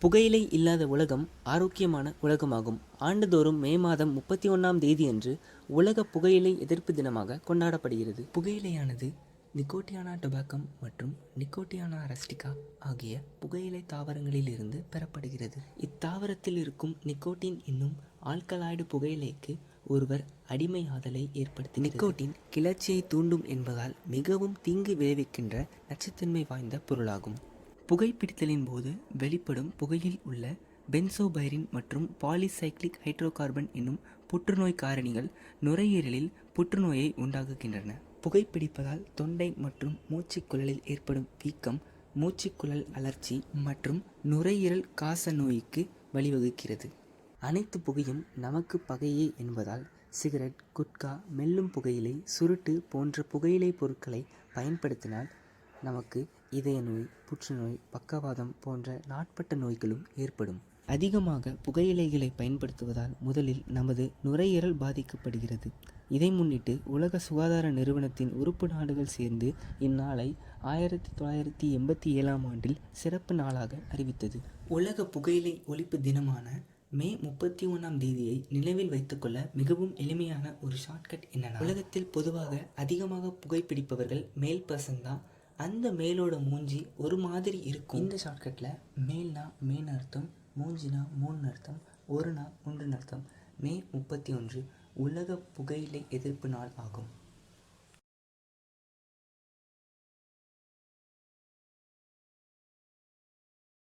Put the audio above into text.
புகையிலை இல்லாத உலகம் ஆரோக்கியமான உலகமாகும். ஆண்டுதோறும் மே மாதம் 31ஆம் தேதியன்று உலக புகையிலை எதிர்ப்பு தினமாக கொண்டாடப்படுகிறது. புகையிலையானது நிக்கோட்டியானா டொபாக்கம் மற்றும் நிக்கோட்டியானா ரஸ்டிகா ஆகிய புகையிலை தாவரங்களில் இருந்து பெறப்படுகிறது. இத்தாவரத்தில் இருக்கும் நிக்கோட்டின் என்னும் ஆல்கலாய்டு புகையிலைக்கு ஒருவர் அடிமையாதலை ஏற்படுத்தி நிக்கோட்டின் கிளர்ச்சியை தூண்டும் என்பதால் மிகவும் தீங்கு விளைவிக்கின்ற நச்சுத்தன்மை வாய்ந்த பொருளாகும். புகைப்பிடித்தலின் போது வெளிப்படும் புகையில் உள்ள பென்சோபைரின் மற்றும் பாலிசைக்ளிக் ஹைட்ரோகார்பன் என்னும் புற்றுநோய் காரணிகள் நுரையீரலில் புற்றுநோயை உண்டாக்குகின்றன. புகைப்பிடிப்பதால் தொண்டை மற்றும் மூச்சுக்குழலில் ஏற்படும் வீக்கம், மூச்சுக்குழல் அழற்சி மற்றும் நுரையீரல் காச நோய்க்கு வழிவகுக்கிறது. அனைத்து புகையும் நமக்கு பகையே என்பதால் சிகரெட், குட்கா, மெல்லும் புகையிலை, சுருட்டு போன்ற புகையிலை பொருட்களை பயன்படுத்தினால் நமக்கு இதய நோய், புற்றுநோய், பக்கவாதம் போன்ற நாட்பட்ட நோய்களும் ஏற்படும். அதிகமாக புகையிலைகளை பயன்படுத்துவதால் முதலில் நமது நுரையீரல் பாதிக்கப்படுகிறது. இதை முன்னிட்டு உலக சுகாதார நிறுவனத்தின் உறுப்பு நாடுகள் சேர்ந்து இந்நாளை 1987ஆம் ஆண்டில் சிறப்பு நாளாக அறிவித்தது. உலக புகையிலை ஒழிப்பு தினமான மே 31ஆம் தேதியை நினைவில் வைத்துக்கொள்ள மிகவும் எளிமையான ஒரு ஷார்ட்கட் என்னன்னா, உலகத்தில் பொதுவாக அதிகமாக புகைப்பிடிப்பவர்கள் மேல் பர்சன் தான். அந்த மேலோட மூஞ்சி ஒரு மாதிரி இருக்கும். இந்த ஷார்ட்கட்டில் மேல்னா மேன் அர்த்தம், மூஞ்சினா மூணு அர்த்தம், ஒருனா ஒன்றுன்னு அர்த்தம். மே 31 உலக புகையிலை எதிர்ப்பு நாள் ஆகும்.